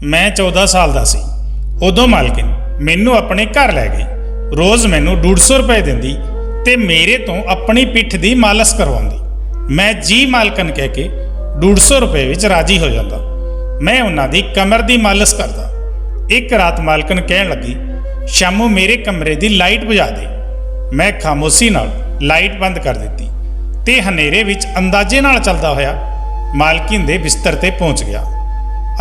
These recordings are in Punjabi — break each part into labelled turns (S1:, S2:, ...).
S1: मैं 14 साल ਦਾ ਸੀ। ਉਦੋਂ ਮਾਲਕਿਨ ਮੈਨੂੰ ਆਪਣੇ ਘਰ ਲੈ ਗਈ। ਰੋਜ਼ ਮੈਨੂੰ 150 ਰੁਪਏ ਦਿੰਦੀ ਤੇ ਮੇਰੇ ਤੋਂ ਆਪਣੀ ਪਿੱਠ ਦੀ ਮਾਲਿਸ਼ ਕਰਵਾਉਂਦੀ। ਮੈਂ ਜੀ ਮਾਲਕਨ ਕਹਿ ਕੇ 150 ਰੁਪਏ ਵਿੱਚ ਰਾਜੀ ਹੋ ਜਾਂਦਾ। ਮੈਂ ਉਹਨਾਂ ਦੀ ਕਮਰ ਦੀ ਮਾਲਿਸ਼ ਕਰਦਾ। ਇੱਕ ਰਾਤ ਮਾਲਕਨ ਕਹਿਣ ਲੱਗੀ, ਸ਼ਾਮੋਂ ਮੇਰੇ ਕਮਰੇ ਦੀ ਲਾਈਟ ਬੁਝਾ ਦੇ। ਮੈਂ ਖਾਮੋਸ਼ੀ ਨਾਲ ਲਾਈਟ ਬੰਦ ਕਰ ਦਿੱਤੀ ਤੇ ਹਨੇਰੇ ਵਿੱਚ ਅੰਦਾਜ਼ੇ ਨਾਲ ਚੱਲਦਾ ਹੋਇਆ ਮਾਲਕਿਨ ਦੇ ਬਿਸਤਰ ਤੇ ਪਹੁੰਚ ਗਿਆ।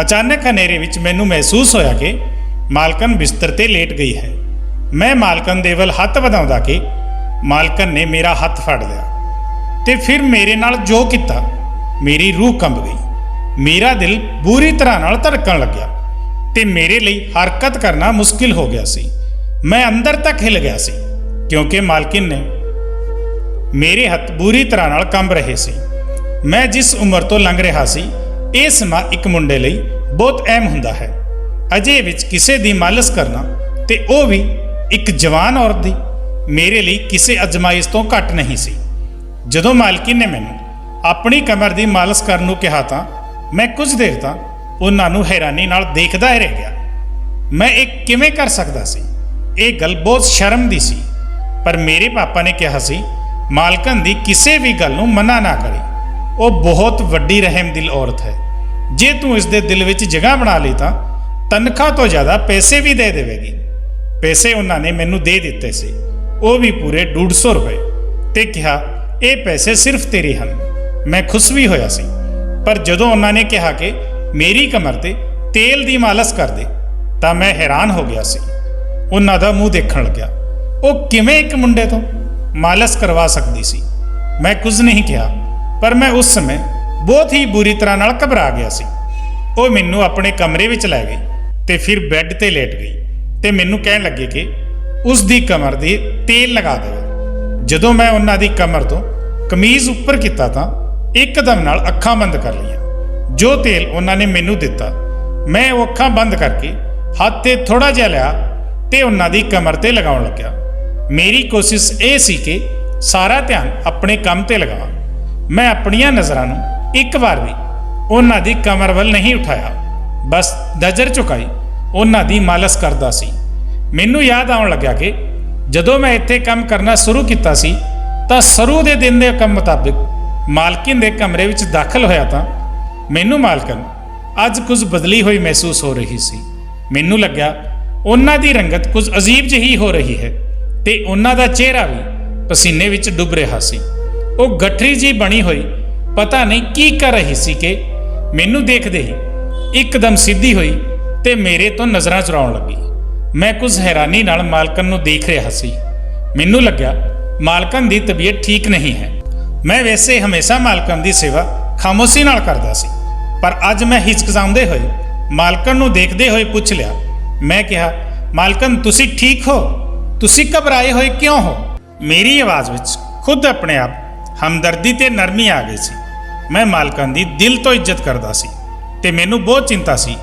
S1: अचानक हनेरे विच मैनू महसूस होया कि मालकन बिस्तर ते लेट गई है। मैं मालकन दे वल हथ वधाउंदा कि मालकन ने मेरा हथ फड़ लिया ते फिर मेरे नाल जो किता मेरी रूह कंब गई। मेरा दिल बुरी तरह नाल धड़कन लग्या ते मेरे लिए हरकत करना मुश्किल हो गया सी। मैं अंदर तक हिल गया सी क्योंकि मालकिन ने मेरे हथ बुरी तरह नाल कंब रहे सी। मैं जिस उम्र तो लंघ रहा सी ਇਹ ਸਮਾਂ ਇੱਕ ਮੁੰਡੇ ਲਈ ਬਹੁਤ ਅਹਿਮ ਹੁੰਦਾ ਹੈ। ਅਜੇ ਵਿੱਚ ਕਿਸੇ ਦੀ ਮਾਲਿਸ਼ ਕਰਨਾ ਤੇ ਉਹ ਵੀ ਇੱਕ ਜਵਾਨ ਔਰਤ ਦੀ ਮੇਰੇ ਲਈ ਕਿਸੇ ਅਜ਼ਮਾਇਸ਼ ਤੋਂ ਘੱਟ ਨਹੀਂ ਸੀ। ਜਦੋਂ ਮਾਲਕਿਨ ਨੇ ਮੈਨੂੰ ਆਪਣੀ ਕਮਰ ਦੀ ਮਾਲਿਸ਼ ਕਰਨ ਨੂੰ ਕਿਹਾ ਤਾਂ ਮੈਂ ਕੁਝ ਦੇਰ ਤਾਂ ਉਹਨਾਂ ਨੂੰ ਹੈਰਾਨੀ ਨਾਲ ਦੇਖਦਾ ਹੀ ਰਹਿ ਗਿਆ। ਮੈਂ ਇਹ ਕਿਵੇਂ ਕਰ ਸਕਦਾ ਸੀ? ਇਹ ਗੱਲ ਬਹੁਤ ਸ਼ਰਮ ਦੀ ਸੀ। ਪਰ ਮੇਰੇ ਪਾਪਾ ਨੇ ਕਿਹਾ ਸੀ, ਮਾਲਕਨ ਦੀ ਕਿਸੇ ਵੀ ਗੱਲ ਨੂੰ ਮਨਾ ਨਾ ਕਰੀ। ਉਹ ਬਹੁਤ ਵੱਡੀ ਰਹਿਮ ਦਿਲ ਔਰਤ ਹੈ। ਜੇ ਤੂੰ ਇਸ ਦੇ ਦਿਲ ਵਿੱਚ ਜਗ੍ਹਾ ਬਣਾ ਲਈ ਤਾਂ ਤਨਖਾਹ ਤੋਂ ਜ਼ਿਆਦਾ ਪੈਸੇ ਵੀ ਦੇ ਦੇਵੇਗੀ। ਪੈਸੇ ਉਹਨਾਂ ਨੇ ਮੈਨੂੰ ਦੇ ਦਿੱਤੇ ਸੀ, ਉਹ ਵੀ ਪੂਰੇ 150 ਰੁਪਏ, ਤੇ ਕਿਹਾ ਇਹ ਪੈਸੇ ਸਿਰਫ ਤੇਰੇ ਹਨ। ਮੈਂ ਖੁਸ਼ ਵੀ ਹੋਇਆ ਸੀ। ਪਰ ਜਦੋਂ ਉਹਨਾਂ ਨੇ ਕਿਹਾ ਕਿ ਮੇਰੀ ਕਮਰ ਤੇ ਤੇਲ ਦੀ ਮਾਲਿਸ਼ ਕਰ ਦੇ ਤਾਂ ਮੈਂ ਹੈਰਾਨ ਹੋ ਗਿਆ ਸੀ। ਉਹਨਾਂ ਦਾ ਮੂੰਹ ਦੇਖਣ ਲੱਗਿਆ। ਉਹ ਕਿਵੇਂ ਇੱਕ ਮੁੰਡੇ ਤੋਂ ਮਾਲਿਸ਼ ਕਰਵਾ ਸਕਦੀ ਸੀ? ਮੈਂ ਕੁਝ ਨਹੀਂ ਕਿਹਾ, ਪਰ ਮੈਂ ਉਸ ਸਮੇਂ ਬਹੁਤ ਹੀ ਬੁਰੀ ਤਰ੍ਹਾਂ ਨਾਲ ਘਬਰਾ ਗਿਆ ਸੀ। ਉਹ ਮੈਨੂੰ ਆਪਣੇ ਕਮਰੇ ਵਿੱਚ ਲੈ ਗਈ ਤੇ ਫਿਰ ਬੈੱਡ ਤੇ ਲੇਟ ਗਈ ਤੇ ਮੈਨੂੰ ਕਹਿਣ ਲੱਗੇ ਕਿ ਉਸ ਦੀ ਕਮਰ ਦੇ ਤੇਲ ਲਗਾ ਦੇਵੇ। ਜਦੋਂ ਮੈਂ ਉਹਨਾਂ ਦੀ ਕਮਰ ਤੋਂ ਕਮੀਜ਼ ਉੱਪਰ ਕੀਤਾ ਤਾਂ ਇੱਕਦਮ ਨਾਲ ਅੱਖਾਂ ਬੰਦ ਕਰ ਲਈਆਂ। ਜੋ ਤੇਲ ਉਹਨਾਂ ਨੇ ਮੈਨੂੰ ਦਿੱਤਾ, ਮੈਂ ਉਹ ਅੱਖਾਂ ਬੰਦ ਕਰਕੇ ਹੱਥ ਤੇ ਥੋੜਾ ਜਿਹਾ ਲਿਆ ਤੇ ਉਹਨਾਂ ਦੀ ਕਮਰ ਤੇ ਲਗਾਉਣ ਲੱਗਿਆ। ਮੇਰੀ ਕੋਸ਼ਿਸ਼ ਇਹ ਸੀ ਕਿ ਸਾਰਾ ਧਿਆਨ ਆਪਣੇ ਕੰਮ ਤੇ ਲਗਾਵਾਂ। ਮੈਂ ਆਪਣੀਆਂ ਨਜ਼ਰਾਂ ਨੂੰ ਇੱਕ ਵਾਰ ਵੀ ਉਹਨਾਂ ਦੀ ਕਮਰ ਵੱਲ ਨਹੀਂ ਉਠਾਇਆ, ਬਸ ਨਜ਼ਰ ਝੁਕਾਈ ਉਹਨਾਂ ਦੀ ਮਾਲਿਸ਼ ਕਰਦਾ ਸੀ। ਮੈਨੂੰ ਯਾਦ ਆਉਣ ਲੱਗਾ ਕਿ ਜਦੋਂ ਮੈਂ ਇੱਥੇ ਕੰਮ ਕਰਨਾ ਸ਼ੁਰੂ ਕੀਤਾ ਸੀ ਤਾਂ ਸ਼ੁਰੂ ਦੇ ਦਿਨ ਦੇ ਕੰਮ ਮੁਤਾਬਿਕ ਮਾਲਕਿਨ ਦੇ ਕਮਰੇ ਵਿੱਚ ਦਾਖਲ ਹੋਇਆ ਤਾਂ ਮੈਨੂੰ ਮਾਲਕਨ ਅੱਜ ਕੁਝ ਬਦਲੀ ਹੋਈ ਮਹਿਸੂਸ ਹੋ ਰਹੀ ਸੀ। ਮੈਨੂੰ ਲੱਗਿਆ ਉਹਨਾਂ ਦੀ ਰੰਗਤ ਕੁਝ ਅਜੀਬ ਜਿਹੀ ਹੋ ਰਹੀ ਹੈ ਤੇ ਉਹਨਾਂ ਦਾ ਚਿਹਰਾ ਵੀ ਪਸੀਨੇ ਵਿੱਚ ਡੁੱਬ ਰਿਹਾ ਸੀ। ਉਹ ਗੱਠੜੀ ਜੀ ਬਣੀ ਹੋਈ ਪਤਾ ਨਹੀਂ ਕੀ ਕਰ ਰਹੀ ਸੀ ਕਿ ਮੈਨੂੰ ਦੇਖਦੇ ਹੀ ਇੱਕਦਮ ਸਿੱਧੀ ਹੋਈ ਤੇ ਮੇਰੇ ਤੋਂ ਨਜ਼ਰਾਂ ਚੁਰਾਉਣ ਲੱਗੀ। ਮੈਂ ਕੁਝ ਹੈਰਾਨੀ ਨਾਲ ਮਾਲਕਨ ਨੂੰ ਦੇਖ ਰਿਹਾ ਸੀ। ਮੈਨੂੰ ਲੱਗਿਆ ਮਾਲਕਨ ਦੀ ਤਬੀਅਤ ਠੀਕ ਨਹੀਂ ਹੈ। ਮੈਂ ਵੈਸੇ ਹਮੇਸ਼ਾ ਮਾਲਕਨ ਦੀ ਸੇਵਾ ਖਾਮੋਸ਼ੀ ਨਾਲ ਕਰਦਾ ਸੀ, ਪਰ ਅੱਜ ਮੈਂ ਹਿਚਕਚਾਉਂਦੇ ਹੋਏ ਮਾਲਕਨ ਨੂੰ ਦੇਖਦੇ ਹੋਏ ਪੁੱਛ ਲਿਆ। ਮੈਂ ਕਿਹਾ, ਮਾਲਕਨ ਤੁਸੀਂ ਠੀਕ ਹੋ? ਤੁਸੀਂ ਘਬਰਾਏ ਹੋਏ ਕਿਉਂ ਹੋ? ਮੇਰੀ ਆਵਾਜ਼ ਵਿੱਚ ਖੁਦ ਆਪਣੇ ਆਪ ਹਮਦਰਦੀ ਤੇ ਨਰਮੀ ਆ ਗਈ ਸੀ। ਮੈਂ ਮਾਲਕਨ ਦੀ ਦਿਲ ਤੋਂ ਇੱਜ਼ਤ ਕਰਦਾ ਸੀ ਤੇ ਮੈਨੂੰ ਬਹੁਤ ਚਿੰਤਾ ਸੀ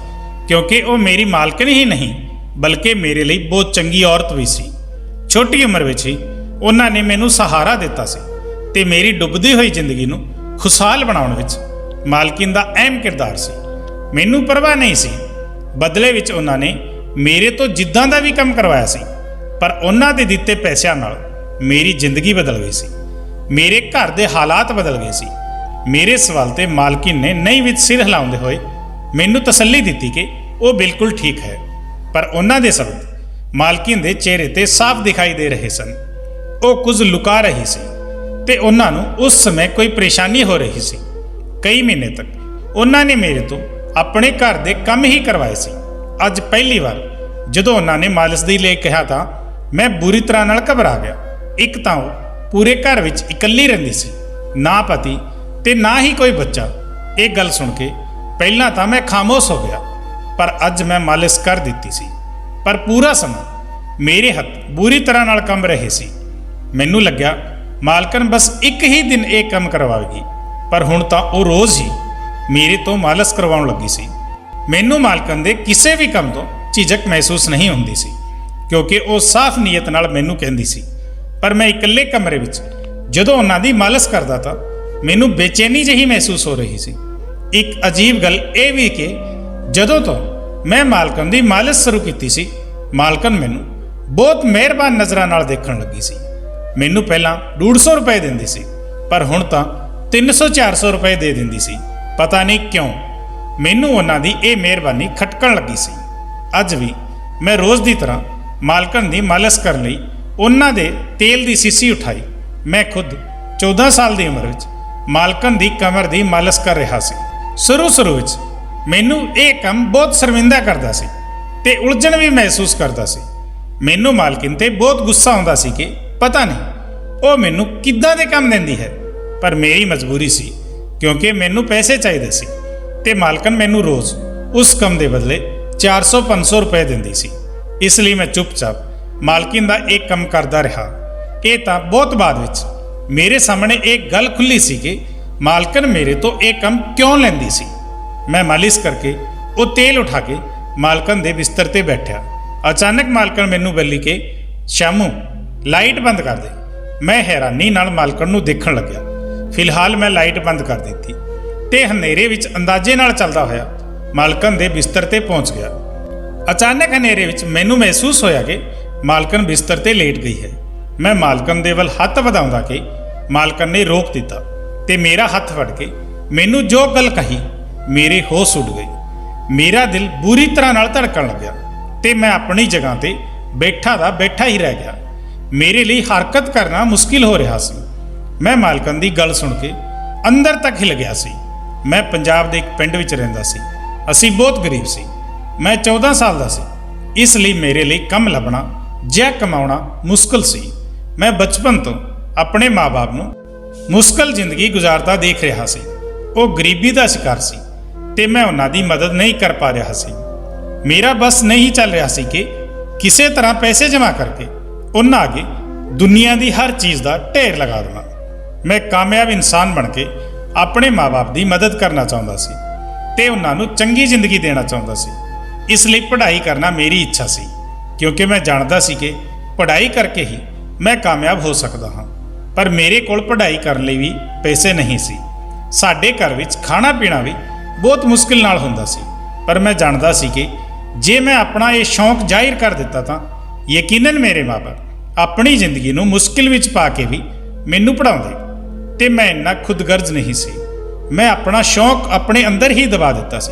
S1: ਕਿਉਂਕਿ ਉਹ ਮੇਰੀ ਮਾਲਕਨ ਹੀ ਨਹੀਂ ਬਲਕਿ ਮੇਰੇ ਲਈ ਬਹੁਤ ਚੰਗੀ ਔਰਤ ਵੀ ਸੀ। ਛੋਟੀ ਉਮਰ ਵਿੱਚ ਹੀ ਉਹਨਾਂ ਨੇ ਮੈਨੂੰ ਸਹਾਰਾ ਦਿੱਤਾ ਸੀ ਤੇ ਮੇਰੀ ਡੁੱਬਦੀ ਹੋਈ ਜ਼ਿੰਦਗੀ ਨੂੰ ਖੁਸ਼ਹਾਲ ਬਣਾਉਣ ਵਿੱਚ ਮਾਲਕਿਨ ਦਾ ਅਹਿਮ ਕਿਰਦਾਰ ਸੀ। ਮੈਨੂੰ ਪਰਵਾਹ ਨਹੀਂ ਸੀ। ਬਦਲੇ ਵਿੱਚ ਉਹਨਾਂ ਨੇ ਮੇਰੇ ਤੋਂ ਜਿੱਦਾਂ ਦਾ ਵੀ ਕੰਮ ਕਰਵਾਇਆ ਸੀ, ਪਰ ਉਹਨਾਂ ਦੇ ਦਿੱਤੇ ਪੈਸਿਆਂ ਨਾਲ ਮੇਰੀ ਜ਼ਿੰਦਗੀ ਬਦਲ ਗਈ ਸੀ। ਮੇਰੇ ਘਰ ਦੇ ਹਾਲਾਤ ਬਦਲ ਗਏ ਸੀ। ਮੇਰੇ ਸਵਾਲ ਤੇ ਮਾਲਕਿਨ ਨੇ ਨਹੀਂ ਵਿੱਚ ਸਿਰ ਹਿਲਾਉਂਦੇ ਹੋਏ ਮੈਨੂੰ ਤਸੱਲੀ ਦਿੱਤੀ ਕਿ ਉਹ ਬਿਲਕੁਲ ਠੀਕ ਹੈ, ਪਰ ਉਹਨਾਂ ਦੇ ਸ਼ਬਦ ਮਾਲਕਿਨ ਦੇ ਚਿਹਰੇ ਤੇ ਸਾਫ਼ ਦਿਖਾਈ ਦੇ ਰਹੇ ਸਨ। ਉਹ ਕੁਝ ਲੁਕਾ ਰਹੀ ਸੀ ਤੇ ਉਹਨਾਂ ਨੂੰ ਉਸ ਸਮੇਂ ਕੋਈ ਪਰੇਸ਼ਾਨੀ ਹੋ ਰਹੀ ਸੀ। ਕਈ ਮਹੀਨੇ ਤੱਕ ਉਹਨਾਂ ਨੇ ਮੇਰੇ ਤੋਂ ਆਪਣੇ ਘਰ ਦੇ ਕੰਮ ਹੀ ਕਰਵਾਏ ਸੀ। ਅੱਜ ਪਹਿਲੀ ਵਾਰ ਜਦੋਂ ਉਹਨਾਂ ਨੇ ਮਾਲਿਸ਼ ਦੇ ਲਈ ਕਿਹਾ ਤਾਂ ਮੈਂ ਬੁਰੀ ਤਰ੍ਹਾਂ ਨਾਲ ਘਬਰਾ ਗਿਆ। ਇੱਕ ਤਾਂ ਉਹ ਪੂਰੇ ਘਰ ਵਿੱਚ ਇਕੱਲੀ ਰਹਿੰਦੀ ਸੀ, ਨਾ ਪਤੀ ਤੇ ਨਾ ਹੀ ਕੋਈ ਬੱਚਾ। ਇਹ ਗੱਲ ਸੁਣ ਕੇ ਪਹਿਲਾਂ ਤਾਂ ਮੈਂ ਖਾਮੋਸ਼ ਹੋ ਗਿਆ, ਪਰ ਅੱਜ ਮੈਂ ਮਾਲਿਸ਼ ਕਰ ਦਿੱਤੀ ਸੀ। ਪਰ ਪੂਰਾ ਸਮਾਂ ਮੇਰੇ ਹੱਥ ਬੁਰੀ ਤਰ੍ਹਾਂ ਨਾਲ ਕੰਬ ਰਹੇ ਸੀ। ਮੈਨੂੰ ਲੱਗਿਆ ਮਾਲਕਨ ਬਸ ਇੱਕ ਹੀ ਦਿਨ ਇਹ ਕੰਮ ਕਰਵਾਵੇਗੀ, ਪਰ ਹੁਣ ਤਾਂ ਉਹ ਰੋਜ਼ ਹੀ ਮੇਰੇ ਤੋਂ ਮਾਲਿਸ਼ ਕਰਵਾਉਣ ਲੱਗੀ ਸੀ। ਮੈਨੂੰ ਮਾਲਕਨ ਦੇ ਕਿਸੇ ਵੀ ਕੰਮ ਤੋਂ ਝਿਜਕ ਮਹਿਸੂਸ ਨਹੀਂ ਹੁੰਦੀ ਸੀ ਕਿਉਂਕਿ ਉਹ ਸਾਫ਼ ਨੀਅਤ ਨਾਲ ਮੈਨੂੰ ਕਹਿੰਦੀ ਸੀ। ਪਰ ਮੈਂ ਇਕੱਲੇ ਕਮਰੇ ਵਿੱਚ ਜਦੋਂ ਉਹਨਾਂ ਦੀ ਮਾਲਿਸ਼ ਕਰਦਾ ਤਾਂ ਮੈਨੂੰ ਬੇਚੈਨੀ ਜਿਹੀ ਮਹਿਸੂਸ ਹੋ ਰਹੀ ਸੀ। ਇੱਕ ਅਜੀਬ ਗੱਲ ਇਹ ਵੀ ਕਿ ਜਦੋਂ ਤੋਂ ਮੈਂ ਮਾਲਕਨ ਦੀ ਮਾਲਿਸ਼ ਸ਼ੁਰੂ ਕੀਤੀ ਸੀ। ਮਾਲਕਨ ਮੈਨੂੰ ਬਹੁਤ ਮਿਹਰਬਾਨ ਨਜ਼ਰਾਂ ਨਾਲ ਦੇਖਣ ਲੱਗੀ ਸੀ। ਮੈਨੂੰ ਪਹਿਲਾਂ 150 ਰੁਪਏ ਦਿੰਦੀ ਸੀ, ਪਰ ਹੁਣ ਤਾਂ 300-400 ਰੁਪਏ ਦੇ ਦਿੰਦੀ ਸੀ। ਪਤਾ ਨਹੀਂ ਕਿਉਂ ਮੈਨੂੰ ਉਹਨਾਂ ਦੀ ਇਹ ਮਿਹਰਬਾਨੀ ਖਟਕਣ ਲੱਗੀ ਸੀ। ਅੱਜ ਵੀ ਮੈਂ ਰੋਜ਼ ਦੀ ਤਰ੍ਹਾਂ ਮਾਲਕਨ ਦੀ ਮਾਲਿਸ਼ ਕਰਨ ਲਈ ਉਹਨਾਂ ਦੇ ਤੇਲ ਦੀ ਸੀਸੀ ਉਠਾਈ। ਮੈਂ ਖੁਦ 14 ਸਾਲ ਦੀ ਉਮਰ ਵਿੱਚ ਮਾਲਕਨ ਦੀ ਕਮਰ ਦੀ ਮਾਲਿਸ਼ ਕਰ ਰਿਹਾ ਸੀ। ਸ਼ੁਰੂ ਵਿੱਚ ਮੈਨੂੰ ਇਹ ਕੰਮ ਬਹੁਤ ਸ਼ਰਮਿੰਦਾ ਕਰਦਾ ਸੀ ਤੇ ਉਲਝਣ ਵੀ ਮਹਿਸੂਸ ਕਰਦਾ ਸੀ। ਮੈਨੂੰ ਮਾਲਕਿਨ ਤੇ ਬਹੁਤ ਗੁੱਸਾ ਆਉਂਦਾ ਸੀ ਕਿ ਪਤਾ ਨਹੀਂ ਉਹ ਮੈਨੂੰ ਕਿੱਦਾਂ ਦੇ ਕੰਮ ਦਿੰਦੀ ਹੈ, ਪਰ ਮੇਰੀ ਮਜਬੂਰੀ ਸੀ ਕਿਉਂਕਿ ਮੈਨੂੰ ਪੈਸੇ ਚਾਹੀਦੇ ਸੀ ਤੇ ਮਾਲਕਨ ਮੈਨੂੰ ਰੋਜ਼ ਉਸ ਕੰਮ ਦੇ ਬਦਲੇ 400-500 ਰੁਪਏ ਦਿੰਦੀ ਸੀ। ਇਸ ਲਈ ਮੈਂ ਚੁੱਪਚਾਪ ਮਾਲਕਿਨ ਦਾ ਇਹ ਕੰਮ ਕਰਦਾ ਰਿਹਾ। ਇਹ ਤਾਂ ਬਹੁਤ ਬਾਅਦ ਵਿੱਚ ਮੇਰੇ ਸਾਹਮਣੇ ਇਹ ਗੱਲ ਖੁੱਲੀ ਸੀ ਕਿ ਮਾਲਕਨ ਮੇਰੇ ਤੋਂ ਇਹ ਕੰਮ ਕਿਉਂ ਲੈਂਦੀ ਸੀ। ਮੈਂ ਮਾਲਿਸ਼ ਕਰਕੇ ਉਹ ਤੇਲ ਉਠਾ ਕੇ ਮਾਲਕਨ ਦੇ ਬਿਸਤਰ ਤੇ ਬੈਠਿਆ। ਅਚਾਨਕ ਮਾਲਕਨ ਮੈਨੂੰ ਬੋਲੀ ਕਿ ਸ਼ਾਮੂ ਲਾਈਟ ਬੰਦ ਕਰ ਦੇ। ਮੈਂ ਹੈਰਾਨੀ ਨਾਲ ਮਾਲਕਨ ਨੂੰ ਦੇਖਣ ਲੱਗਿਆ। ਫਿਲਹਾਲ ਮੈਂ ਲਾਈਟ ਬੰਦ ਕਰ ਦਿੱਤੀ ਤੇ ਹਨੇਰੇ ਵਿੱਚ ਅੰਦਾਜ਼ੇ ਨਾਲ ਚੱਲਦਾ ਹੋਇਆ ਮਾਲਕਨ ਦੇ ਬਿਸਤਰ ਤੇ ਪਹੁੰਚ ਗਿਆ। ਅਚਾਨਕ ਹਨੇਰੇ ਵਿੱਚ ਮੈਨੂੰ ਮਹਿਸੂਸ ਹੋਇਆ ਕਿ ਮਾਲਕਨ ਬਿਸਤਰ ਤੇ ਲੇਟ ਗਈ ਹੈ। ਮੈਂ ਮਾਲਕਨ ਦੇ ਵੱਲ ਹੱਥ ਵਧਾਉਂਦਾ ਕਿ ਮਾਲਕਨ ਨੇ ਰੋਕ ਦਿੱਤਾ ਤੇ ਮੇਰਾ ਹੱਥ ਫੜ ਕੇ ਮੈਨੂੰ ਜੋ ਗੱਲ ਕਹੀ ਮੇਰੇ ਹੋਸ਼ ਉੱਡ ਗਈ। ਮੇਰਾ ਦਿਲ ਬੁਰੀ ਤਰ੍ਹਾਂ ਨਾਲ ਧੜਕਣ ਲੱਗਿਆ ਤੇ ਮੈਂ ਆਪਣੀ ਜਗ੍ਹਾ ਤੇ ਬੈਠਾ ਦਾ ਬੈਠਾ ਹੀ ਰਹਿ ਗਿਆ। ਮੇਰੇ ਲਈ ਹਰਕਤ ਕਰਨਾ ਮੁਸ਼ਕਿਲ ਹੋ ਰਿਹਾ ਸੀ। ਮੈਂ ਮਾਲਕਨ ਦੀ ਗੱਲ ਸੁਣ ਕੇ ਅੰਦਰ ਤੱਕ ਹਿੱਲ ਗਿਆ ਸੀ। ਮੈਂ ਪੰਜਾਬ ਦੇ ਇੱਕ ਪਿੰਡ ਵਿੱਚ ਰਹਿੰਦਾ ਸੀ। ਅਸੀਂ ਬਹੁਤ ਗਰੀਬ ਸੀ। ਮੈਂ 14 ਸਾਲ ਦਾ ਸੀ, ਇਸ ਲਈ ਮੇਰੇ ਲਈ ਕੰਮ ਲੱਭਣਾ ਜਾਂ ਕਮਾਉਣਾ ਮੁਸ਼ਕਲ ਸੀ। ਮੈਂ ਬਚਪਨ ਤੋਂ ਆਪਣੇ ਮਾਂ-ਬਾਪ ਨੂੰ ਮੁਸ਼ਕਲ ਜ਼ਿੰਦਗੀ ਗੁਜ਼ਾਰਦਾ ਦੇਖ ਰਿਹਾ ਸੀ। ਉਹ ਗਰੀਬੀ ਦਾ ਸ਼ਿਕਾਰ ਸੀ ਤੇ ਮੈਂ ਉਹਨਾਂ ਦੀ ਮਦਦ ਨਹੀਂ ਕਰ ਪਾ ਰਿਹਾ ਸੀ। ਮੇਰਾ ਬਸ ਨਹੀਂ ਚੱਲ ਰਿਹਾ ਸੀ ਕਿ ਕਿਸੇ ਤਰ੍ਹਾਂ ਪੈਸੇ ਜਮ੍ਹਾਂ ਕਰਕੇ ਉਹਨਾਂ ਅੱਗੇ ਦੁਨੀਆ ਦੀ ਹਰ ਚੀਜ਼ ਦਾ ਢੇਰ ਲਗਾ ਦੇਵਾਂ। ਮੈਂ ਕਾਮਯਾਬ ਇਨਸਾਨ ਬਣ ਕੇ ਆਪਣੇ ਮਾਂ-ਬਾਪ ਦੀ ਮਦਦ ਕਰਨਾ ਚਾਹੁੰਦਾ ਸੀ ਤੇ ਉਹਨਾਂ ਨੂੰ ਚੰਗੀ ਜ਼ਿੰਦਗੀ ਦੇਣਾ ਚਾਹੁੰਦਾ ਸੀ। ਇਸ ਲਈ ਪੜ੍ਹਾਈ ਕਰਨਾ ਮੇਰੀ ਇੱਛਾ ਸੀ, ਕਿਉਂਕਿ ਮੈਂ ਜਾਣਦਾ ਸੀ ਕਿ ਪੜ੍ਹਾਈ ਕਰਕੇ ਹੀ ਮੈਂ ਕਾਮਯਾਬ ਹੋ ਸਕਦਾ ਹਾਂ। ਪਰ ਮੇਰੇ ਕੋਲ ਪੜ੍ਹਾਈ ਕਰਨ ਲਈ ਵੀ ਪੈਸੇ ਨਹੀਂ ਸੀ। ਸਾਡੇ ਘਰ ਵਿੱਚ ਖਾਣਾ ਪੀਣਾ ਵੀ ਬਹੁਤ ਮੁਸ਼ਕਿਲ ਨਾਲ ਹੁੰਦਾ ਸੀ। ਪਰ ਮੈਂ ਜਾਣਦਾ ਸੀ ਕਿ ਜੇ ਮੈਂ ਆਪਣਾ ਇਹ ਸ਼ੌਂਕ ਜ਼ਾਹਿਰ ਕਰ ਦਿੱਤਾ ਤਾਂ ਯਕੀਨਨ ਮੇਰੇ ਮਾਂ-ਬਾਪ ਆਪਣੀ ਜ਼ਿੰਦਗੀ ਨੂੰ ਮੁਸ਼ਕਿਲ ਵਿੱਚ ਪਾ ਕੇ ਵੀ ਮੈਨੂੰ ਪੜ੍ਹਾਉਂਦੇ। ਤੇ ਮੈਂ ਇੰਨਾ ਖੁਦਗਰਜ਼ ਨਹੀਂ ਸੀ। ਮੈਂ ਆਪਣਾ ਸ਼ੌਂਕ ਆਪਣੇ ਅੰਦਰ ਹੀ ਦਬਾ ਦਿੱਤਾ ਸੀ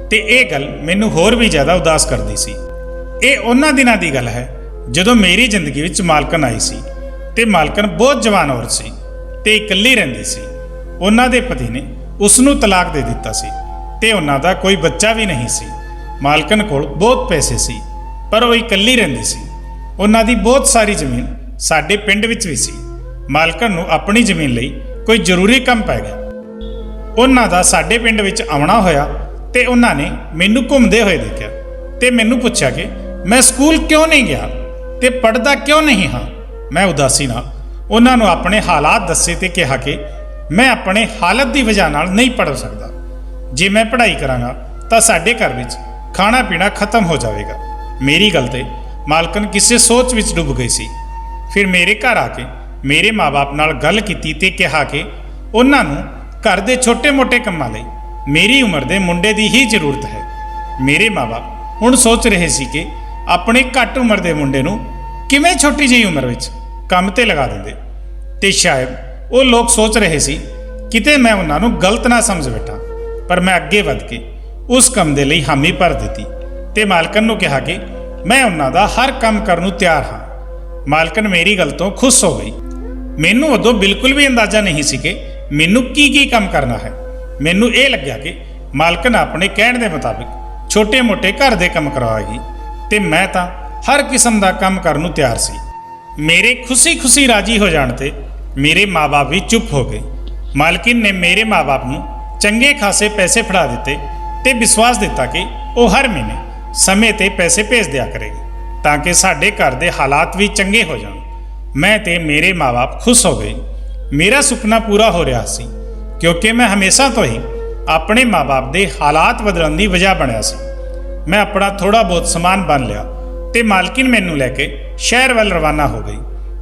S1: ਤੇ ਇਹ ਗੱਲ ਮੈਨੂੰ ਹੋਰ ਵੀ ਜ਼ਿਆਦਾ ਉਦਾਸ ਕਰਦੀ ਸੀ। ਇਹ ਉਹਨਾਂ ਦਿਨਾਂ ਦੀ ਗੱਲ ਹੈ ਜਦੋਂ ਮੇਰੀ ਜ਼ਿੰਦਗੀ ਵਿੱਚ ਮਾਲਕਨ ਆਈ ਸੀ ਤੇ ਮਾਲਕਨ ਬਹੁਤ ਜਵਾਨ ਔਰਤ ਸੀ ਤੇ ਇਕੱਲੀ ਰਹਿੰਦੀ ਸੀ। ਉਹਨਾਂ ਦੇ ਪਤੀ ਨੇ ਉਸ ਨੂੰ ਤਲਾਕ ਦੇ ਦਿੱਤਾ ਸੀ ਤੇ ਉਹਨਾਂ ਦਾ ਕੋਈ ਬੱਚਾ ਵੀ ਨਹੀਂ ਸੀ। ਮਾਲਕਨ ਕੋਲ ਬਹੁਤ ਪੈਸੇ ਸੀ, ਪਰ ਉਹ ਇਕੱਲੀ ਰਹਿੰਦੀ ਸੀ। ਉਹਨਾਂ ਦੀ ਬਹੁਤ ਸਾਰੀ ਜ਼ਮੀਨ ਸਾਡੇ ਪਿੰਡ ਵਿੱਚ ਵੀ ਸੀ। ਮਾਲਕਨ ਨੂੰ ਆਪਣੀ ਜ਼ਮੀਨ ਲਈ ਕੋਈ ਜ਼ਰੂਰੀ ਕੰਮ ਪੈ ਗਿਆ। ਉਹਨਾਂ ਦਾ ਸਾਡੇ ਪਿੰਡ ਵਿੱਚ ਆਉਣਾ ਹੋਇਆ ਤੇ ਉਹਨਾਂ ਨੇ ਮੈਨੂੰ ਘੁੰਮਦੇ ਹੋਏ ਦੇਖਿਆ ਤੇ ਮੈਨੂੰ ਪੁੱਛਿਆ ਕਿ ਮੈਂ ਸਕੂਲ ਕਿਉਂ ਨਹੀਂ ਗਿਆ ਤੇ ਪੜ੍ਹਦਾ ਕਿਉਂ ਨਹੀਂ ਹਾਂ। ਮੈਂ ਉਦਾਸੀ ਨਾਲ ਉਹਨਾਂ ਨੂੰ ਆਪਣੇ ਹਾਲਾਤ ਦੱਸੇ ਤੇ ਕਿਹਾ ਕਿ ਮੈਂ ਆਪਣੇ ਹਾਲਤ ਦੀ ਵਜ੍ਹਾ ਨਾਲ ਨਹੀਂ ਪੜ੍ਹ ਸਕਦਾ। ਜੇ ਮੈਂ ਪੜ੍ਹਾਈ ਕਰਾਂਗਾ ਤਾਂ ਸਾਡੇ ਘਰ ਵਿੱਚ ਖਾਣਾ ਪੀਣਾ ਖਤਮ ਹੋ ਜਾਵੇਗਾ। ਮੇਰੀ ਗੱਲ ਤੇ ਮਾਲਕਨ ਕਿਸੇ ਸੋਚ ਵਿੱਚ ਡੁੱਬ ਗਈ ਸੀ। ਫਿਰ ਮੇਰੇ ਘਰ ਆ ਕੇ ਮੇਰੇ ਮਾਂ-ਬਾਪ ਨਾਲ ਗੱਲ ਕੀਤੀ ਤੇ ਕਿਹਾ ਕਿ ਉਹਨਾਂ ਨੂੰ ਘਰ ਦੇ ਛੋਟੇ-ਮੋਟੇ ਕੰਮਾਂ ਲਈ ਮੇਰੀ ਉਮਰ ਦੇ ਮੁੰਡੇ ਦੀ ਹੀ ਜ਼ਰੂਰਤ ਹੈ। ਮੇਰੇ ਮਾਂ-ਬਾਪ ਹੁਣ ਸੋਚ ਰਹੇ ਸੀ ਕਿ ਆਪਣੇ ਘੱਟ ਉਮਰ ਦੇ ਮੁੰਡੇ ਨੂੰ ਕਿਵੇਂ ਛੋਟੀ ਜਿਹੀ ਉਮਰ ਵਿੱਚ ਕੰਮ ਤੇ ਲਗਾ ਦਿੰਦੇ ਤੇ ਸ਼ਾਇਦ ਉਹ ਲੋਕ ਸੋਚ ਰਹੇ ਸੀ ਕਿਤੇ ਮੈਂ ਉਹਨਾਂ ਨੂੰ ਗਲਤ ਨਾ ਸਮਝ ਬੈਠਾ। ਪਰ ਮੈਂ ਅੱਗੇ ਵਧ ਕੇ ਉਸ ਕੰਮ ਦੇ ਲਈ ਹਾਮੀ ਭਰ ਦਿੱਤੀ ਤੇ ਮਾਲਕਨ ਨੂੰ ਕਿਹਾ ਕਿ ਮੈਂ ਉਹਨਾਂ ਦਾ ਹਰ ਕੰਮ ਕਰਨ ਨੂੰ ਤਿਆਰ ਹਾਂ। ਮਾਲਕਨ ਮੇਰੀ ਗੱਲ ਤੋਂ ਖੁਸ਼ ਹੋ ਗਈ। ਮੈਨੂੰ ਉਦੋਂ ਬਿਲਕੁਲ ਵੀ ਅੰਦਾਜ਼ਾ ਨਹੀਂ ਸੀ ਕਿ ਮੈਨੂੰ ਕੀ ਕੰਮ ਕਰਨਾ ਹੈ। ਮੈਨੂੰ ਇਹ ਲੱਗਿਆ ਕਿ ਮਾਲਕਨ ਆਪਣੇ ਕਹਿਣ ਦੇ ਮੁਤਾਬਿਕ ਛੋਟੇ-ਮੋਟੇ ਘਰ ਦੇ ਕੰਮ ਕਰਵਾਏਗੀ ਤੇ ਮੈਂ ਤਾਂ ਹਰ ਕਿਸਮ ਦਾ ਕੰਮ ਕਰਨ ਨੂੰ ਤਿਆਰ ਸੀ। ਮੇਰੇ ਖੁਸ਼ੀ ਰਾਜੀ ਹੋ ਜਾਣ ਤੇ ਮੇਰੇ ਮਾਂ-ਬਾਪ ਵੀ ਚੁੱਪ ਹੋ ਗਏ। ਮਾਲਕਿਨ ਨੇ ਮੇਰੇ ਮਾਂ-ਬਾਪ ਨੂੰ ਚੰਗੇ ਖਾਸੇ ਪੈਸੇ ਫੜਾ ਦਿੱਤੇ ਤੇ ਵਿਸ਼ਵਾਸ ਦਿੱਤਾ ਕਿ ਉਹ ਹਰ ਮਹੀਨੇ ਸਮੇਂ ਤੇ ਪੈਸੇ ਭੇਜ ਦਿਆ ਕਰੇਗੀ ਤਾਂ ਕਿ ਸਾਡੇ ਘਰ ਦੇ ਹਾਲਾਤ ਵੀ ਚੰਗੇ ਹੋ ਜਾਣ। ਮੈਂ ਤੇ ਮੇਰੇ ਮਾਂ-ਬਾਪ ਖੁਸ਼ ਹੋ ਗਏ। ਮੇਰਾ ਸੁਪਨਾ ਪੂਰਾ ਹੋ ਰਿਹਾ ਸੀ ਕਿਉਂਕਿ ਮੈਂ ਹਮੇਸ਼ਾ ਤੋਂ ਹੀ ਆਪਣੇ ਮਾਂ-ਬਾਪ ਦੇ ਹਾਲਾਤ ਬਦਲਣ ਦੀ ਵਜ੍ਹਾ ਬਣਿਆ ਸੀ। ਮੈਂ ਆਪਣਾ ਥੋੜਾ ਬਹੁਤ ਸਮਾਨ ਬੰਨ ਲਿਆ ਤੇ ਮਾਲਕਿਨ ਮੈਨੂੰ ਲੈ ਕੇ ਸ਼ਹਿਰ ਵੱਲ ਰਵਾਨਾ ਹੋ ਗਈ।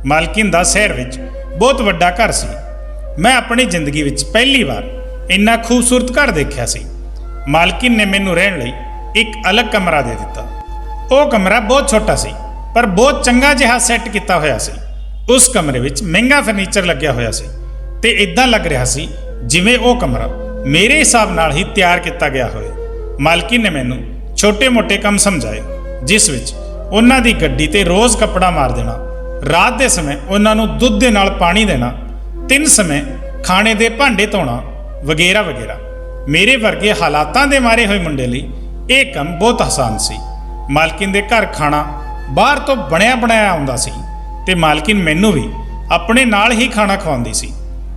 S1: ਮਾਲਕਿਨ ਦਾ ਸ਼ਹਿਰ ਵਿੱਚ ਬਹੁਤ ਵੱਡਾ ਘਰ ਸੀ। ਮੈਂ ਆਪਣੀ ਜ਼ਿੰਦਗੀ ਵਿੱਚ ਪਹਿਲੀ ਵਾਰ ਇੰਨਾ ਖੂਬਸੂਰਤ ਘਰ ਦੇਖਿਆ ਸੀ। ਮਾਲਕਿਨ ਨੇ ਮੈਨੂੰ ਰਹਿਣ ਲਈ ਇੱਕ ਅਲੱਗ ਕਮਰਾ ਦੇ ਦਿੱਤਾ। ਉਹ ਕਮਰਾ ਬਹੁਤ ਛੋਟਾ ਸੀ ਪਰ ਬਹੁਤ ਚੰਗਾ ਜਿਹਾ ਸੈੱਟ ਕੀਤਾ ਹੋਇਆ ਸੀ। ਉਸ ਕਮਰੇ ਵਿੱਚ ਮਹਿੰਗਾ ਫਰਨੀਚਰ ਲੱਗਿਆ ਹੋਇਆ ਸੀ ਤੇ ਇਦਾਂ ਲੱਗ ਰਿਹਾ ਸੀ ਜਿਵੇਂ ਉਹ ਕਮਰਾ ਮੇਰੇ ਹਿਸਾਬ ਨਾਲ ਹੀ ਤਿਆਰ ਕੀਤਾ ਗਿਆ ਹੋਵੇ। ਮਾਲਕਿਨ ਨੇ ਮੈਨੂੰ ਛੋਟੇ-ਮੋਟੇ ਕੰਮ ਸਮਝਾਏ, ਜਿਸ ਵਿੱਚ ਉਹਨਾਂ ਦੀ ਗੱਡੀ ਤੇ ਰੋਜ਼ ਕੱਪੜਾ ਮਾਰ ਦੇਣਾ, ਰਾਤ ਦੇ ਸਮੇਂ ਉਹਨਾਂ ਨੂੰ ਦੁੱਧ ਦੇ ਨਾਲ ਪਾਣੀ ਦੇਣਾ, 3 ਸਮੇਂ ਖਾਣੇ ਦੇ ਭਾਂਡੇ ਧੋਣਾ ਵਗੈਰਾ ਵਗੈਰਾ। ਮੇਰੇ ਵਰਗੇ ਹਾਲਾਤਾਂ ਦੇ ਮਾਰੇ ਹੋਏ ਮੁੰਡੇ ਲਈ ਇਹ ਕੰਮ ਬਹੁਤ ਆਸਾਨ ਸੀ। ਮਾਲਕਿਨ ਦੇ ਘਰ ਖਾਣਾ ਬਾਹਰ ਤੋਂ ਬਣਿਆ ਬਣਾਇਆ ਆਉਂਦਾ ਸੀ ਤੇ ਮਾਲਕਿਨ ਮੈਨੂੰ ਵੀ ਆਪਣੇ ਨਾਲ ਹੀ ਖਾਣਾ ਖਵਾਉਂਦੀ ਸੀ।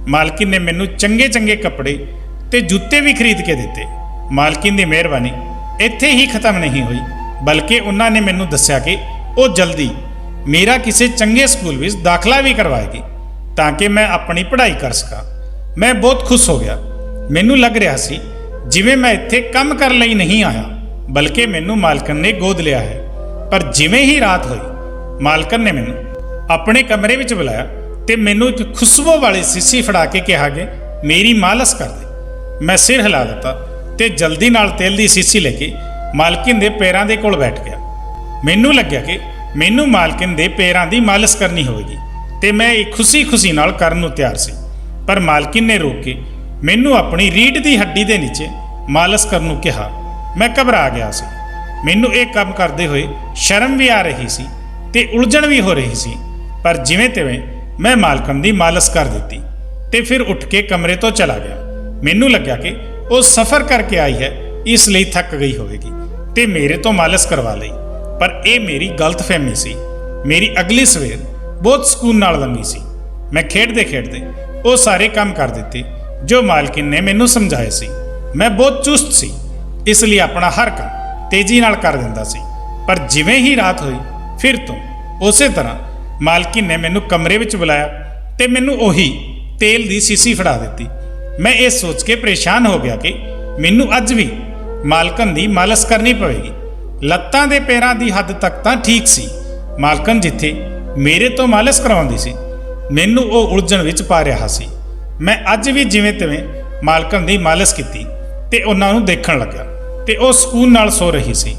S1: ਮਾਲਕਿਨ ਨੇ ਮੈਨੂੰ ਚੰਗੇ ਚੰਗੇ ਕੱਪੜੇ ਤੇ ਜੁੱਤੇ ਵੀ ਖਰੀਦ ਕੇ ਦਿੱਤੇ। ਮਾਲਕਿਨ ਦੀ ਮਿਹਰਬਾਨੀ ਇੱਥੇ ਹੀ ਖਤਮ ਨਹੀਂ ਹੋਈ, ਬਲਕਿ ਉਹਨਾਂ ਨੇ ਮੈਨੂੰ ਦੱਸਿਆ ਕਿ ਉਹ ਜਲਦੀ ਮੇਰਾ ਕਿਸੇ ਚੰਗੇ ਸਕੂਲ ਵਿੱਚ ਦਾਖਲਾ ਵੀ ਕਰਵਾਏਗੀ ਤਾਂ ਕਿ ਮੈਂ ਆਪਣੀ ਪੜ੍ਹਾਈ ਕਰ ਸਕਾਂ। ਮੈਂ ਬਹੁਤ ਖੁਸ਼ ਹੋ ਗਿਆ। ਮੈਨੂੰ ਲੱਗ ਰਿਹਾ ਸੀ ਜਿਵੇਂ ਮੈਂ ਇੱਥੇ ਕੰਮ ਕਰਨ ਲਈ ਨਹੀਂ ਆਇਆ, ਬਲਕਿ ਮੈਨੂੰ ਮਾਲਕਨ ਨੇ ਗੋਦ ਲਿਆ ਹੈ। ਪਰ ਜਿਵੇਂ ਹੀ ਰਾਤ ਹੋਈ, ਮਾਲਕਨ ਨੇ ਮੈਨੂੰ ਆਪਣੇ ਕਮਰੇ ਵਿੱਚ ਬੁਲਾਇਆ ਤੇ ਮੈਨੂੰ ਇੱਕ ਖੁਸ਼ਬੂ ਵਾਲੀ ਸੀਸੀ ਫੜਾ ਕੇ ਕਿਹਾ ਕਿ ਮੇਰੀ ਮਾਲਿਸ਼ ਕਰ ਦੇ। ਮੈਂ ਸਿਰ ਹਿਲਾ ਦਿੱਤਾ ਤੇ ਜਲਦੀ ਨਾਲ ਤੇਲ ਦੀ ਸੀਸੀ ਲੈ ਕੇ ਮਾਲਕਿਨ ਦੇ ਪੈਰਾਂ ਦੇ ਕੋਲ ਬੈਠ ਗਿਆ। ਮੈਨੂੰ ਲੱਗਿਆ ਕਿ ਮੈਨੂੰ ਮਾਲਕਿਨ ਦੇ ਪੈਰਾਂ ਦੀ ਮਾਲਿਸ਼ ਕਰਨੀ ਹੋਵੇਗੀ ਤੇ ਮੈਂ ਇਹ ਖੁਸ਼ੀ ਨਾਲ ਕਰਨ ਨੂੰ ਤਿਆਰ ਸੀ। ਪਰ ਮਾਲਕਿਨ ਨੇ ਰੋਕ ਕੇ ਮੈਨੂੰ ਆਪਣੀ ਰੀੜ੍ਹ ਦੀ ਹੱਡੀ ਦੇ ਨੀਚੇ ਮਾਲਿਸ਼ ਕਰਨ ਨੂੰ ਕਿਹਾ। ਮੈਂ ਘਬਰਾ ਗਿਆ ਸੀ। ਮੈਨੂੰ ਇਹ ਕੰਮ ਕਰਦੇ ਹੋਏ ਸ਼ਰਮ ਵੀ ਆ ਰਹੀ ਸੀ ਤੇ ਉਲਝਣ ਵੀ ਹੋ ਰਹੀ ਸੀ। ਪਰ ਜਿਵੇਂ ਤਿਵੇਂ ਮੈਂ ਮਾਲਕਨ ਦੀ ਮਾਲਿਸ਼ ਕਰ ਦਿੱਤੀ ਤੇ ਫਿਰ ਉੱਠ ਕੇ ਕਮਰੇ ਤੋਂ ਚਲਾ ਗਿਆ। ਮੈਨੂੰ ਲੱਗਿਆ ਕਿ ਉਹ ਸਫ਼ਰ ਕਰਕੇ ਆਈ ਹੈ, ਇਸ ਲਈ ਥੱਕ ਗਈ ਹੋਵੇਗੀ ਤੇ ਮੇਰੇ ਤੋਂ ਮਾਲਿਸ਼ ਕਰਵਾ ਲਈ। ਪਰ ਇਹ ਮੇਰੀ ਗਲਤਫਹਿਮੀ ਸੀ। ਮੇਰੀ ਅਗਲੀ ਸਵੇਰ ਬਹੁਤ ਸਕੂਨ ਨਾਲ ਲੰਘੀ ਸੀ। ਮੈਂ ਖੇਡਦੇ ਖੇਡਦੇ ਉਹ ਸਾਰੇ ਕੰਮ ਕਰ ਦਿੱਤੇ ਜੋ ਮਾਲਕਿਨ ਨੇ ਮੈਨੂੰ ਸਮਝਾਏ ਸੀ। ਮੈਂ ਬਹੁਤ ਚੁਸਤ ਸੀ, ਇਸ ਲਈ ਆਪਣਾ ਹਰ ਕੰਮ ਤੇਜ਼ੀ ਨਾਲ ਕਰ ਦਿੰਦਾ ਸੀ। ਪਰ ਜਿਵੇਂ ਹੀ ਰਾਤ ਹੋਈ, ਫਿਰ ਤੋਂ ਉਸੇ ਤਰ੍ਹਾਂ ਮਾਲਕਿਨ ਨੇ ਮੈਨੂੰ ਕਮਰੇ ਵਿੱਚ ਬੁਲਾਇਆ ਤੇ ਮੈਨੂੰ ਉਹੀ ਤੇਲ ਦੀ ਸੀਸੀ ਫੜਾ ਦਿੱਤੀ। ਮੈਂ ਇਹ ਸੋਚ ਕੇ ਪਰੇਸ਼ਾਨ ਹੋ ਗਿਆ ਕਿ ਮੈਨੂੰ ਅੱਜ ਵੀ ਮਾਲਕਨ ਦੀ ਮਾਲਿਸ਼ ਕਰਨੀ ਪਵੇਗੀ। ਲੱਤਾਂ ਦੇ ਪੈਰਾਂ ਦੀ ਹੱਦ ਤੱਕ ਤਾਂ ਠੀਕ ਸੀ। ਮਾਲਕਨ ਜਿੱਥੇ ਮੇਰੇ ਤੋਂ ਮਾਲਿਸ਼ ਕਰਵਾਉਂਦੀ ਸੀ, ਮੈਨੂੰ ਉਹ ਉਲਝਣ ਵਿੱਚ ਪਾ ਰਿਹਾ ਸੀ। ਮੈਂ ਅੱਜ ਵੀ ਜਿਵੇਂ ਤਿਵੇਂ ਮਾਲਕਨ ਦੀ ਮਾਲਿਸ਼ ਕੀਤੀ ਤੇ ਉਹਨਾਂ ਨੂੰ ਦੇਖਣ ਲੱਗਾ ਤੇ ਉਹ ਸਕੂਨ ਨਾਲ ਸੋ ਰਹੀ ਸੀ।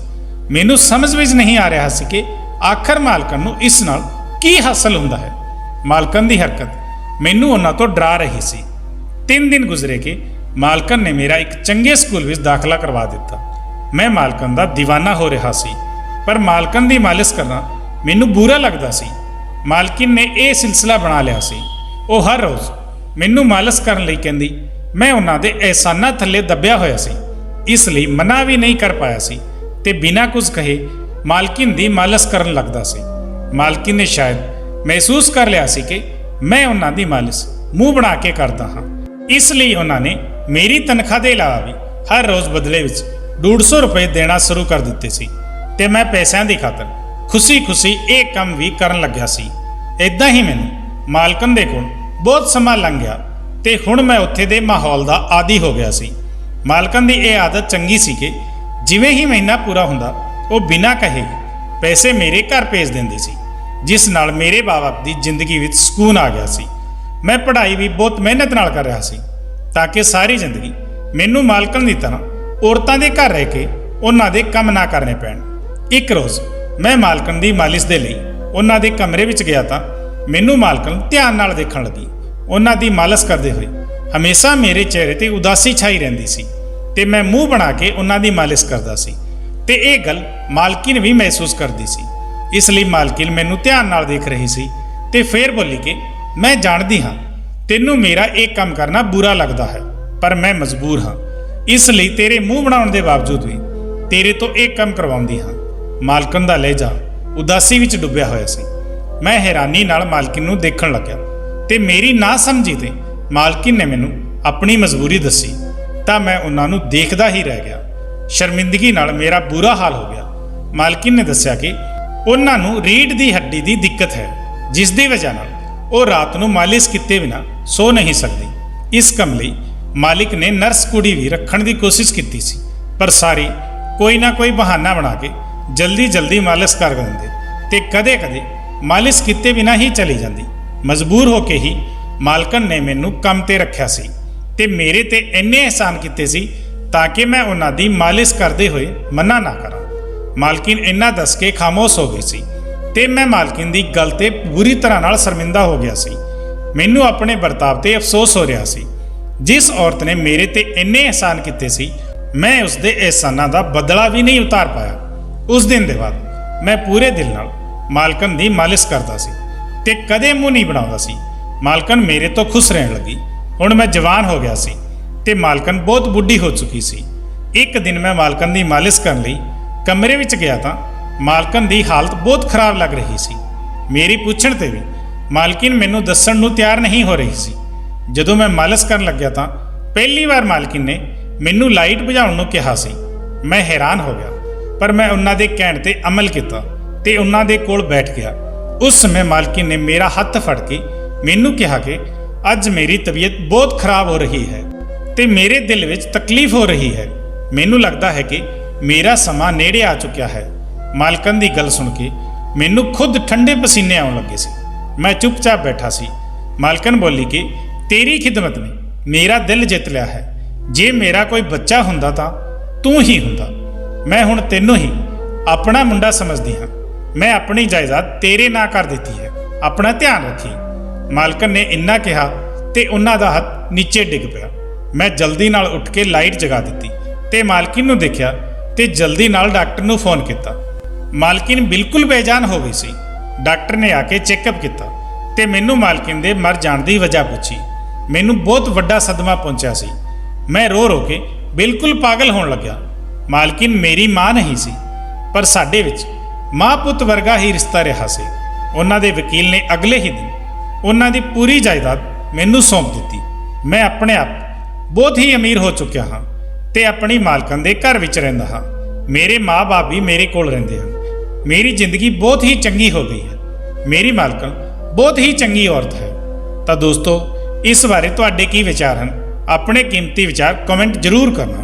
S1: ਮੈਨੂੰ ਸਮਝ ਵਿੱਚ ਨਹੀਂ ਆ ਰਿਹਾ ਸੀ ਕਿ ਆਖਰ ਮਾਲਕਨ ਨੂੰ ਇਸ ਨਾਲ ਕੀ ਹਾਸਲ ਹੁੰਦਾ ਹੈ। ਮਾਲਕਨ ਦੀ ਹਰਕਤ ਮੈਨੂੰ ਉਹਨਾਂ ਤੋਂ ਡਰਾ ਰਹੀ ਸੀ। 3 ਦਿਨ ਗੁਜ਼ਰੇ ਕਿ ਮਾਲਕਨ ਨੇ ਮੇਰਾ ਇੱਕ ਚੰਗੇ ਸਕੂਲ ਵਿੱਚ ਦਾਖਲਾ ਕਰਵਾ ਦਿੱਤਾ। ਮੈਂ ਮਾਲਕਨ ਦਾ دیਵਾਨਾ ਹੋ ਰਿਹਾ ਸੀ, ਪਰ ਮਾਲਕਨ ਦੀ ਮਾਲਿਸ਼ ਕਰਨਾ ਮੈਨੂੰ ਬੁਰਾ ਲੱਗਦਾ ਸੀ। ਮਾਲਕਿਨ ਨੇ ਇਹ ਸਿਲਸਿਲਾ ਬਣਾ ਲਿਆ ਸੀ। ਉਹ ਹਰ ਰੋਜ਼ ਮੈਨੂੰ ਮਾਲਿਸ਼ ਕਰਨ ਲਈ ਕਹਿੰਦੀ। ਮੈਂ ਉਹਨਾਂ ਦੇ ਅਹਿਸਾਨਾਂ ਥੱਲੇ ਦੱਬਿਆ ਹੋਇਆ ਸੀ, ਇਸ ਲਈ ਮਨਾ ਵੀ ਨਹੀਂ ਕਰ ਪਾਇਆ ਸੀ ਤੇ ਬਿਨਾਂ ਕੁਝ ਕਹੇ ਮਾਲਕਿਨ ਦੀ ਮਾਲਿਸ਼ ਕਰਨ ਲੱਗਦਾ ਸੀ। ਮਾਲਕਿਨ ਨੇ ਸ਼ਾਇਦ ਮਹਿਸੂਸ ਕਰ ਲਿਆ ਸੀ ਕਿ ਮੈਂ ਉਹਨਾਂ ਦੀ ਮਾਲਿਸ਼ ਮੂੰਹ ਬਣਾ ਕੇ ਕਰਦਾ ਹਾਂ, ਇਸ ਲਈ ਉਹਨਾਂ ਨੇ ਮੇਰੀ ਤਨਖਾਹ ਦੇ ਇਲਾਵਾ ਵੀ ਹਰ ਰੋਜ਼ ਬਦਲੇ ਵਿੱਚ 150 ਰੁਪਏ ਦੇਣਾ ਸ਼ੁਰੂ ਕਰ ਦਿੱਤੇ ਸੀ ਤੇ ਮੈਂ ਪੈਸਿਆਂ ਦੀ ਖਾਤਰ ਖੁਸ਼ੀ ਇਹ ਕੰਮ ਵੀ ਕਰਨ ਲੱਗਿਆ ਸੀ। ਇਦਾਂ ਹੀ ਮੈਨੂੰ ਮਾਲਕਨ ਦੇ ਕੋਲ ਬਹੁਤ ਸਮਾਂ ਲੰਘ ਗਿਆ ਤੇ ਹੁਣ ਮੈਂ ਉੱਥੇ ਦੇ ਮਾਹੌਲ ਦਾ ਆਦੀ ਹੋ ਗਿਆ ਸੀ। ਮਾਲਕਨ ਦੀ ਇਹ ਆਦਤ ਚੰਗੀ ਸੀ ਕਿ ਜਿਵੇਂ ਹੀ ਮਹੀਨਾ ਪੂਰਾ ਹੁੰਦਾ, ਉਹ ਬਿਨਾਂ ਕਹੇ ਪੈਸੇ ਮੇਰੇ ਘਰ ਭੇਜ ਦਿੰਦੀ ਸੀ, ਜਿਸ ਨਾਲ ਮੇਰੇ ਬਾਪ ਦੀ ਜ਼ਿੰਦਗੀ ਵਿੱਚ ਸਕੂਨ ਆ ਗਿਆ ਸੀ। ਮੈਂ ਪੜ੍ਹਾਈ ਵੀ ਬਹੁਤ ਮਿਹਨਤ ਨਾਲ ਕਰ ਰਿਹਾ ਸੀ ਤਾਂ ਕਿ ਸਾਰੀ ਜ਼ਿੰਦਗੀ ਮੈਨੂੰ ਮਾਲਕਨ ਦੀ ਤਰ੍ਹਾਂ ਔਰਤਾਂ ਦੇ ਘਰ ਰਹਿ ਕੇ ਉਹਨਾਂ ਦੇ ਕੰਮ ਨਾ ਕਰਨੇ ਪੈਣ। ਇੱਕ ਰੋਜ਼ ਮੈਂ ਮਾਲਕਨ ਦੀ ਮਾਲਿਸ਼ ਦੇ ਲਈ ਉਹਨਾਂ ਦੇ ਕਮਰੇ ਵਿੱਚ ਗਿਆ ਤਾਂ ਮੈਨੂੰ ਮਾਲਕਨ ਧਿਆਨ ਨਾਲ ਦੇਖਣ ਲੱਗੀ। ਉਹਨਾਂ ਦੀ ਮਾਲਿਸ਼ ਕਰਦੇ ਹੋਏ ਹਮੇਸ਼ਾ ਮੇਰੇ ਚਿਹਰੇ ਤੇ ਉਦਾਸੀ ਛਾਈ ਰਹਿੰਦੀ ਸੀ ਤੇ ਮੈਂ ਮੂੰਹ ਬਣਾ ਕੇ ਉਹਨਾਂ ਦੀ ਮਾਲਿਸ਼ ਕਰਦਾ ਸੀ ਤੇ ਇਹ ਗੱਲ ਮਾਲਕਿਨ ਵੀ ਮਹਿਸੂਸ ਕਰਦੀ ਸੀ। ਇਸ ਲਈ ਮਾਲਕਿਨ ਮੈਨੂੰ ਧਿਆਨ ਨਾਲ ਦੇਖ ਰਹੀ ਸੀ ਤੇ ਫੇਰ ਬੋਲੀ ਕਿ ਮੈਂ ਜਾਣਦੀ ਹਾਂ ਤੈਨੂੰ ਮੇਰਾ ਇਹ ਕੰਮ ਕਰਨਾ ਬੁਰਾ ਲੱਗਦਾ ਹੈ, ਪਰ ਮੈਂ ਮਜਬੂਰ ਹਾਂ, ਇਸ ਲਈ ਤੇਰੇ ਮੂੰਹ ਬਣਾਉਣ ਦੇ ਬਾਵਜੂਦ ਵੀ ਤੇਰੇ ਤੋਂ ਇਹ ਕੰਮ ਕਰਵਾਉਂਦੀ ਹਾਂ। ਮਾਲਕਨ ਦਾ ਲਹਿਜਾ ਉਦਾਸੀ ਵਿੱਚ ਡੁੱਬਿਆ ਹੋਇਆ ਸੀ। ਮੈਂ ਹੈਰਾਨੀ ਨਾਲ ਮਾਲਕਿਨ ਨੂੰ ਦੇਖਣ ਲੱਗਿਆ ਤੇ ਮੇਰੀ ਨਾ ਸਮਝੀ ਤੇ ਮਾਲਕਿਨ ਨੇ ਮੈਨੂੰ ਆਪਣੀ ਮਜਬੂਰੀ ਦੱਸੀ ਤਾਂ ਮੈਂ ਉਹਨਾਂ ਨੂੰ ਦੇਖਦਾ ਹੀ ਰਹਿ ਗਿਆ। ਸ਼ਰਮਿੰਦਗੀ ਨਾਲ ਮੇਰਾ ਬੁਰਾ ਹਾਲ ਹੋ ਗਿਆ। ਮਾਲਕਿਨ ਨੇ ਦੱਸਿਆ ਕਿ ਉਹਨਾਂ ਨੂੰ ਰੀੜ੍ਹ ਦੀ ਹੱਡੀ ਦੀ ਦਿੱਕਤ ਹੈ, ਜਿਸ ਦੀ ਵਜ੍ਹਾ ਨਾਲ ਉਹ ਰਾਤ ਨੂੰ ਮਾਲਿਸ਼ ਕੀਤੇ ਬਿਨਾਂ ਸੋ ਨਹੀਂ ਸਕਦੀ। ਇਸ ਕੰਮ ਲਈ ਮਾਲਿਕ ਨੇ ਨਰਸ ਕੁੜੀ ਵੀ ਰੱਖਣ ਦੀ ਕੋਸ਼ਿਸ਼ ਕੀਤੀ ਸੀ, ਪਰ ਸਾਰੀ ਕੋਈ ਨਾ ਕੋਈ ਬਹਾਨਾ ਬਣਾ ਕੇ ਜਲਦੀ ਮਾਲਿਸ਼ ਕਰ ਦਿੰਦੇ ਤੇ ਕਦੇ-ਕਦੇ ਮਾਲਿਸ਼ ਕੀਤੇ ਬਿਨਾਂ ਹੀ ਚਲੀ ਜਾਂਦੀ। ਮਜਬੂਰ ਹੋ ਕੇ ਹੀ ਮਾਲਕਨ ਨੇ ਮੈਨੂੰ ਕੰਮ ਤੇ ਰੱਖਿਆ ਸੀ ਤੇ ਮੇਰੇ ਤੇ ਇੰਨੇ ਅਹਿਸਾਨ ਕੀਤੇ ਸੀ ਤਾਂ ਕਿ ਮੈਂ ਉਹਨਾਂ ਦੀ ਮਾਲਿਸ਼ ਕਰਦੇ ਹੋਏ ਮਨਾ ਨਾ ਕਰਾਂ। ਮਾਲਕਿਨ ਇੰਨਾ ਦੱਸ ਕੇ ਖਾਮੋਸ਼ ਹੋ ਗਈ ਸੀ ਤੇ ਮੈਂ ਮਾਲਕਿਨ ਦੀ ਗੱਲ ਤੇ ਬੁਰੀ ਤਰ੍ਹਾਂ ਨਾਲ ਸ਼ਰਮਿੰਦਾ ਹੋ ਗਿਆ ਸੀ। ਮੈਨੂੰ ਆਪਣੇ ਵਰਤਾਵ ਤੇ ਅਫਸੋਸ ਹੋ ਰਿਹਾ ਸੀ। ਜਿਸ ਔਰਤ ਨੇ ਮੇਰੇ ਤੇ ਇੰਨੇ ਅਹਿਸਾਨ ਕੀਤੇ ਸੀ, ਮੈਂ ਉਸ ਦੇ ਅਹਿਸਾਨਾਂ ਦਾ ਬਦਲਾ ਵੀ ਨਹੀਂ ਉਤਾਰ ਪਾਇਆ। ਉਸ ਦਿਨ ਦੇ ਬਾਅਦ ਮੈਂ ਪੂਰੇ ਦਿਲ ਨਾਲ ਮਾਲਕਨ ਦੀ ਮਾਲਿਸ਼ ਕਰਦਾ ਸੀ ਤੇ ਕਦੇ ਮੂੰਹ ਨਹੀਂ ਬਣਾਉਂਦਾ ਸੀ। ਮਾਲਕਨ ਮੇਰੇ ਤੋਂ ਖੁਸ਼ ਰਹਿਣ ਲੱਗੀ। ਹੁਣ ਮੈਂ ਜਵਾਨ ਹੋ ਗਿਆ ਸੀ ਤੇ ਮਾਲਕਨ ਬਹੁਤ ਬੁੱਢੀ ਹੋ ਚੁੱਕੀ ਸੀ। ਇੱਕ ਦਿਨ ਮੈਂ ਮਾਲਕਨ ਦੀ ਮਾਲਿਸ਼ ਕਰਨ ਲਈ ਕਮਰੇ ਵਿੱਚ ਗਿਆ ਤਾਂ ਮਾਲਕਨ ਦੀ ਹਾਲਤ ਬਹੁਤ ਖਰਾਬ ਲੱਗ ਰਹੀ ਸੀ। ਮੇਰੀ ਪੁੱਛਣ ਤੇ ਵੀ ਮਾਲਕਿਨ ਮੈਨੂੰ ਦੱਸਣ ਨੂੰ ਤਿਆਰ ਨਹੀਂ ਹੋ ਰਹੀ ਸੀ। ਜਦੋਂ ਮੈਂ ਮਾਲਿਸ਼ ਕਰਨ ਲੱਗਿਆ ਤਾਂ ਪਹਿਲੀ ਵਾਰ ਮਾਲਕਿਨ ਨੇ ਮੈਨੂੰ ਲਾਈਟ ਬੁਝਾਉਣ ਨੂੰ ਕਿਹਾ ਸੀ। ਮੈਂ ਹੈਰਾਨ ਹੋ ਗਿਆ, ਪਰ ਮੈਂ ਉਹਨਾਂ ਦੇ ਕਹਿਣ ਤੇ ਅਮਲ ਕੀਤਾ ਤੇ ਉਹਨਾਂ ਦੇ ਕੋਲ ਬੈਠ ਗਿਆ। ਉਸ ਸਮੇਂ ਮਾਲਕਿਨ ਨੇ ਮੇਰਾ ਹੱਥ ਫੜ ਕੇ ਮੈਨੂੰ ਕਿਹਾ ਕਿ ਅੱਜ ਮੇਰੀ ਤਬੀਅਤ ਬਹੁਤ ਖਰਾਬ ਹੋ ਰਹੀ ਹੈ ਤੇ ਮੇਰੇ ਦਿਲ ਵਿੱਚ ਤਕਲੀਫ ਹੋ ਰਹੀ ਹੈ। ਮੈਨੂੰ ਲੱਗਦਾ ਹੈ ਕਿ ਮੇਰਾ ਸਮਾਂ ਨੇੜੇ ਆ ਚੁੱਕਿਆ ਹੈ। ਮਾਲਕਨ ਦੀ ਗੱਲ ਸੁਣ ਕੇ ਮੈਨੂੰ ਖੁਦ ਠੰਡੇ ਪਸੀਨੇ ਆਉਣ ਲੱਗੇ ਸੀ। ਮੈਂ ਚੁੱਪਚਾਪ ਬੈਠਾ ਸੀ। ਮਾਲਕਨ ਬੋਲੀ ਕਿ ਤੇਰੀ ਖਿਦਮਤ ਨੇ ਮੇਰਾ ਦਿਲ ਜਿੱਤ ਲਿਆ ਹੈ। ਜੇ ਮੇਰਾ ਕੋਈ ਬੱਚਾ ਹੁੰਦਾ ਤਾਂ ਤੂੰ ਹੀ ਹੁੰਦਾ। ਮੈਂ ਹੁਣ ਤੈਨੂੰ ਹੀ ਆਪਣਾ ਮੁੰਡਾ ਸਮਝਦੀ ਹਾਂ। ਮੈਂ ਆਪਣੀ ਜਾਇਦਾਦ ਤੇਰੇ ਨਾਂ ਕਰ ਦਿੱਤੀ ਹੈ। ਆਪਣਾ ਧਿਆਨ ਰੱਖੀ। ਮਾਲਕਨ ਨੇ ਇੰਨਾ ਕਿਹਾ ਤੇ ਉਹਨਾਂ ਦਾ ਹੱਥ ਨੀਚੇ ਡਿੱਗ ਪਿਆ। ਮੈਂ ਜਲਦੀ ਨਾਲ ਉੱਠ ਕੇ ਲਾਈਟ ਜਗਾ ਦਿੱਤੀ ਤੇ ਮਾਲਕਿਨ ਨੂੰ ਦੇਖਿਆ ਤੇ ਜਲਦੀ ਨਾਲ ਡਾਕਟਰ ਨੂੰ ਫੋਨ ਕੀਤਾ। ਮਾਲਕਿਨ ਬਿਲਕੁਲ ਬੇਜਾਨ ਹੋ ਗਈ ਸੀ। ਡਾਕਟਰ ਨੇ ਆ ਕੇ ਚੈੱਕਅਪ ਕੀਤਾ ਤੇ ਮੈਨੂੰ ਮਾਲਕਿਨ ਦੇ ਮਰ ਜਾਣ ਦੀ ਵਜ੍ਹਾ ਪੁੱਛੀ। ਮੈਨੂੰ ਬਹੁਤ ਵੱਡਾ ਸਦਮਾ ਪਹੁੰਚਿਆ ਸੀ। ਮੈਂ ਰੋ ਰੋ ਕੇ ਬਿਲਕੁਲ ਪਾਗਲ ਹੋਣ ਲੱਗਿਆ। ਮਾਲਕਿਨ ਮੇਰੀ ਮਾਂ ਨਹੀਂ ਸੀ, ਪਰ ਸਾਡੇ ਵਿੱਚ ਮਾਂ ਪੁੱਤ ਵਰਗਾ ਹੀ ਰਿਸ਼ਤਾ ਰਿਹਾ ਸੀ। ਉਹਨਾਂ ਦੇ ਵਕੀਲ ਨੇ ਅਗਲੇ ਹੀ ਦਿਨ ਉਹਨਾਂ ਦੀ ਪੂਰੀ ਜਾਇਦਾਦ ਮੈਨੂੰ ਸੌਂਪ ਦਿੱਤੀ। ਮੈਂ ਆਪਣੇ ਆਪ ਬਹੁਤ ਹੀ ਅਮੀਰ ਹੋ ਚੁੱਕਿਆ ਹਾਂ ਤੇ ਆਪਣੀ ਮਾਲਕਨ ਦੇ ਘਰ ਵਿੱਚ ਰਹਿੰਦਾ ਹਾਂ। ਮੇਰੇ ਮਾਂ-ਬਾਪ ਵੀ ਮੇਰੇ ਕੋਲ ਰਹਿੰਦੇ ਹਨ। ਮੇਰੀ ਜ਼ਿੰਦਗੀ ਬਹੁਤ ਹੀ ਚੰਗੀ ਹੋ ਗਈ ਹੈ। ਮੇਰੀ ਮਾਲਕਨ ਬਹੁਤ ਹੀ ਚੰਗੀ ਔਰਤ ਹੈ। ਤਾਂ ਦੋਸਤੋ, ਇਸ ਬਾਰੇ ਤੁਹਾਡੇ ਕੀ ਵਿਚਾਰ ਹਨ? ਆਪਣੇ ਕੀਮਤੀ ਵਿਚਾਰ ਕਮੈਂਟ ਜ਼ਰੂਰ ਕਰਨਾ।